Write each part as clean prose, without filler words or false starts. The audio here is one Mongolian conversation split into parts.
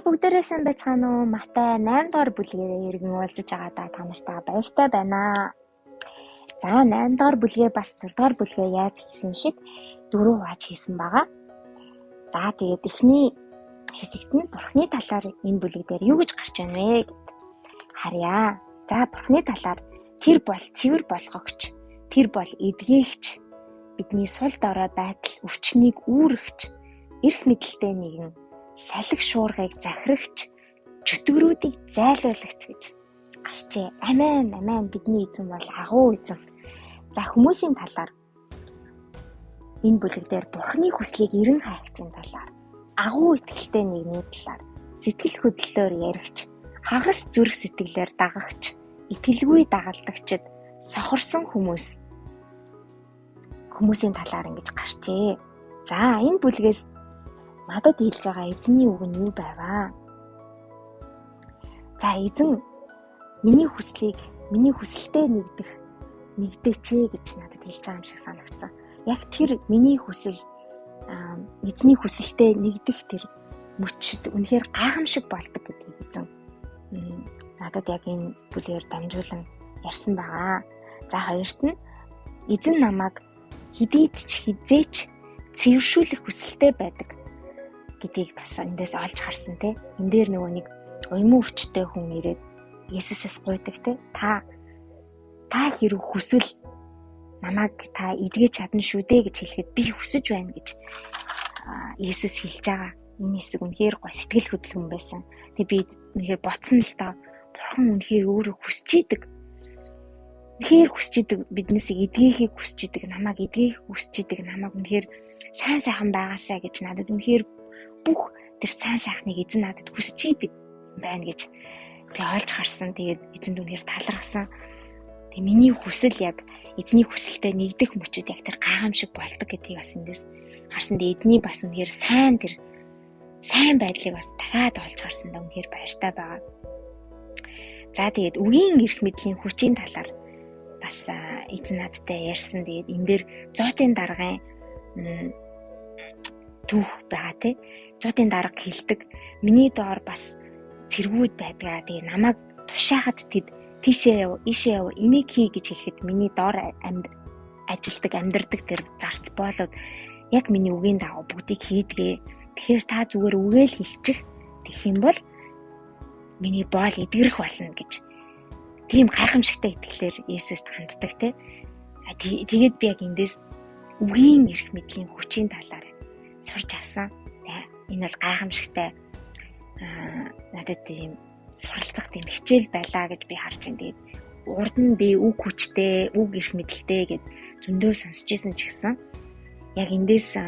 бүгдээрээ сайн байцгаана уу? Матай 8 дугаар бүлгээр иргэн уулзаж байгаадаа та нартай баяртай байна. За 8 дугаар бүлгээ бас 6 дугаар бүлгээ яаж хийсэн шиг дөрөв хувааж хийсэн байгаа. За тэгээд эхний хэсэгт нь бурхны талаар энэ бүлэг дээр юу гэж гарч байна вэ гэд харъя. За бурхны талаар тэр бол цэвэр болгогч, тэр бол эдгээгч, бидний сул дорой байдал өвчнийг үүрэгч, эрх мэдэлтэй нэгэн, салхи шуургыг захирагч, чөтгөрүүдийг зайлуулагч гэж гарчээ. Амен, амен. Бидний эзэн бол агуу эзэн. За хүмүүсийн талаар энэ бүлэг дээр бурхны хүслийг эрен хайгчийн талаар, агуу итгэлтэй нэгний талаар, сэтгэл хөдлөлөөр яригч, хагас зүрх сэтгэлээр дагагч, итгэлгүй дагалдагчид, сохорсон хүмүүсийн талаар ингэж гарчээ. За энэ бүлгээс надад хэлж байгаа эзний үг нь юу байваа? За эзэн миний хүсэлтэй нэгдэч гэж надад хэлж байгаа юм шиг санагдсан. Яг тэр миний хүсэл эзний хүсэлтэй нэгдэх тэр мөчд үнэхээр гайхамшиг болдог гэдгийг эзэн надад яг энэ бүлгээр дамжуулан ярьсан байгаа. За хоёрт нь эзэн намайг хизээч цэвэршүүлэх хүсэлтэй байдаг гэдгийг бас эндээс олж харсан те. Энд дээр нөгөө нэг уйман өвчтэй хүн ирээд Есүсээс гуйдаг те. Та хэрэг хүсвэл намайг та эдгэж чадна шүү дээ гэж хэлэхэд би хүсэж байна гэж Есүс хэлж байгаа. Энэ хэсэг үнэхээр гой сэтгэл хөдлөн байсан. Тэг би үнэхээр ботсон л та бурхан үнэхээр өөрөө хүсэж идэг. Үнэхээр хүсэж идэг, биднээс эдгэхийг хүсэж идэг, намайг эдгэхийг хүсэж идэг, намайг үнэхээр сайн сайхан байгаасаа гэж надад үнэхээр бүх тэр сайн сайхныг эзэн надад хүсэж идэг байна гэж би олж харсан. Тэгээд эзэнд үнэхээр талархсан. Тэг миний хүсэл яг эзний хүсэлтэй нэгдэх мөчөд яг тэр гайхамшиг болдог гэдгийг бас эндээс харсан. Тэг эзний бас үнэхээр сайн байдлыг бас дахиад олж харсан да үнэхээр баяртай байгаа. За тэгээд үгийн эрх мэдлийн хүчийн талаар бас эзэн надтай ярьсан. Тэгээд энэ дээр зоотын даргын түүх байгаа те. Зоотын дарга хэлдэг. Миний доор бас цэргүүд байдгаа. Тэгээд намайг тушаахад тэд тийшээ яв, ийшээ яв, имийг хий гэж хэлэхэд миний доор ажилдаг, амьдардаг тэр зарц боолууд яг миний үгийн дагуу бүгдийг хийдгээ. Тэгэхээр та зүгээр үгээл хэлчих гэх юм бол миний боол эдгэрэх болно гэж тийм гайхамшигтай итгэлээр Есүст ханддаг те. Тэгээд би яг эндээс үгийн эрх мэдлийн хүчийн талаар сурч авсан. Энэ бол гайхамшигтай надад тийм суралцах тийм хичээл байлаа гэж би харж байна. Тэгээд урд нь би үг хүчтэй, үг эрх мэдэлтэй гэд зөндөө сонсч ирсэн ч гэсэн яг эндээс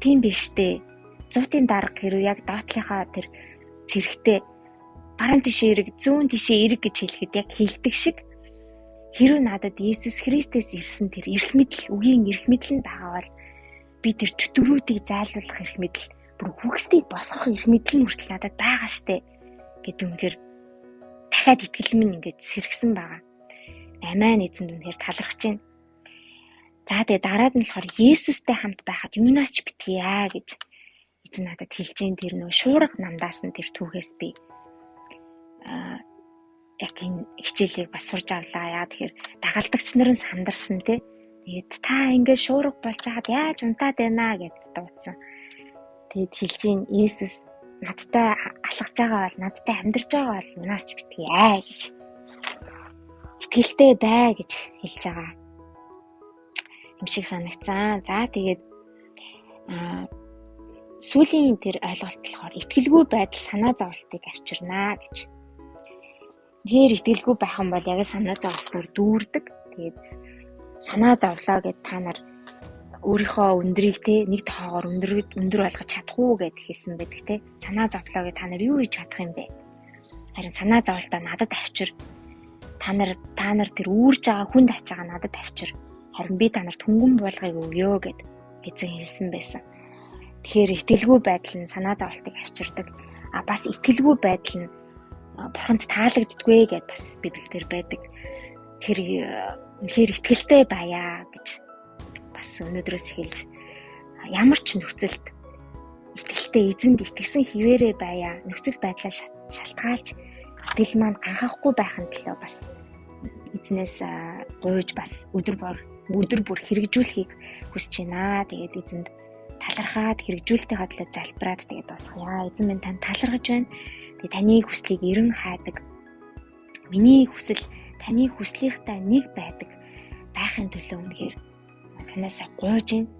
тийм биштэй зуутын дарга хэрэг яг доотлынхаа тэр цэрэгтэй баруун тишээ эрэг, зүүн тишээ эрэг гэж хэлэхэд яг хэлдэг шиг хэрвээ надад Есүс Христээс ирсэн тэр эрх мэдэл, үгийн эрх мэдэл нь байгаа бол би тэр чөтгөрүүдийг зайлуулах эрх мэдэл, бүр хүчтэйг босгох эрх мэдэл нь хүртэл надад байгаа штэ гэдэг үнэхээр дахиад итгэл минь ингээд сэргсэн байгаа. Амен, эзэнд үнэхээр талархаж байна. За тэгээ дараад нь болохоор Есүстэй хамт байхад юунаас ч битгийа гэж эзэн надад хэлж дээ. Тэр нөө шуурга намдаас нь тэр түүхээс би яг энэ хичээлийг бас сурж авлаа. Яа тэгэхээр дагалдагч нар нь сандарсан те. Тэгээд та ингээд шуурга болж хаад яаж унтаад байна гэд дуудсан. Тэгээд хэлж дээ Есүс надтай алхаж байгаа бол, надтай амьдарч байгаа бол юунаас ч битгийа гэж итгэлтэй бай гэж хэлж байгаа юм шиг санагцсан. За тэгээд сүүлийн тэр ойлголт болохоор итгэлгүй байдал санаа зовлтыг авчирнаа гэж. Тэр итгэлгүй байх юм бол яг санаа зовлтоор дүүрдэг. Тэгээд санаа зовлоо гэд та нар өөрийнхөө өндрийг те нэг тоогоор өндөр болгож чадах уу гэд хэлсэн байдаг те. Санаа зовлоо гэд та нар юу хийж чадах юм бэ? Харин санаа зовлтоо надад авчир. Та нар тэр үүрж байгаа хүнд авч байгаа надад авчир. Харин би та нарт хөнгөн буулгыг өгье гэд эзэн хэлсэн байсан. Тэгэхээр итгэлгүй байдал нь санаа зовлтыг авчирдаг. Бас итгэлгүй байдал нь бурханд таалагддаггүй гэд бас Библиэлд байдаг. Тэр үнэхээр итгэлтэй байя гэж бас өнөөдрөөс эхэлж ямар ч нөхцөлд итгэлтэй Гэхдээ эзэнд итгэсэн хിവэрэ байя. Нөхцөл байдлаа шалтгаалж итгэл маань гахахгүй байхын төлөө бас эзнээс гуйж бас өдөр бүр хэрэгжүүлэхийг хүсэж байна. Тэгээд эзэнд талархаад хэрэгжүүлэлтийн хадлаа залбираад тэгээд босгоё. Эзэн минь тань талархаж байна. Тэгээд таны хүслийг эрен хайдаг. Миний хүсэл таны хүслийнхтэй нэг байдаг байхын төлөө үнэхээр танаас гуйж байна.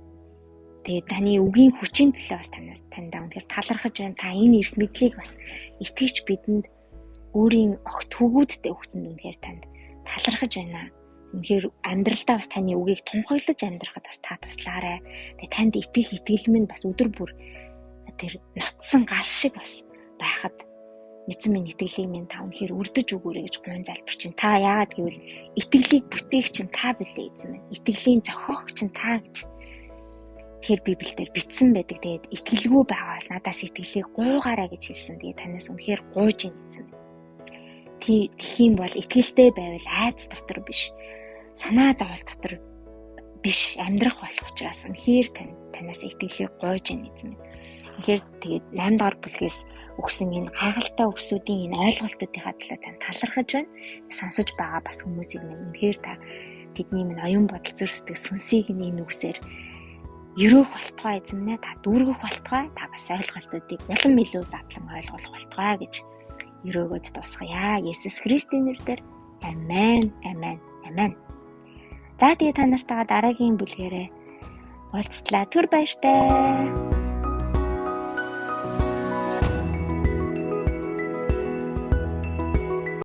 Тэгээд таны үгийн хүчийн төлөө бас таньдаа үнэхээр талархаж байна. Та энэ эрх мэдлийг бас итгэж бидэнд өөрийн огт хөгүүдтэй өгсөнд үнэхээр танд талархаж байна. Үнэхээр амьдралдаа бас таны үгийг тунхаглаж амьдрахад бас та туслаарай. Тэгээд танд итгэх итгэл минь бас өдөр бүр тэр нотсон гал шиг бас байхад эзэн минь итгэлийг минь та үнэхээр үрдэж өгөөрэй гэж гуйн залбирч байна. Та яагаад гэвэл итгэлийг бүтээх чинь та билээ эзэн минь. Итгэлийн зохиогч чинь та гэж тэр Библиэлд бичсэн байдаг. Тэгээд итгэлгүй байгаа бол надаас итгэлийг гуйгаарай гэж хэлсэн. Тэгээд танаас үнэхээр гуйж ийн эзэн. Тийм бол итгэлтэй байвал айц дотор биш, санаа зовол дотор биш амьдрах болох учраас үнэхээр танаас итгэлийг гуйж ийн эзэн. Тэгэхээр тэгээд 8 дугаар бүлгээс өгсөн энэ гайхалтай үгсүүдийн энэ ойлголтуудынхаа төлөө тань талархаж байна. Сонсож байгаа бас хүмүүсийг минь үнэхээр та тэдний минь оюун бодол зүрх сэтгэл сүнсийг энэ үгсээр өрөөх болтугай эзэн минь, та дүүргэх болтугай, та бас ойлголтуудыг улам илүү задлан ойлгох болтугай гэж өрөөгөөд тусгая. Есүс Христийн нэрээр амен, амен, амен. За тэгээ та нартайгаа дараагийн бүлгээрээ уулзтлаа. Түр баяртай.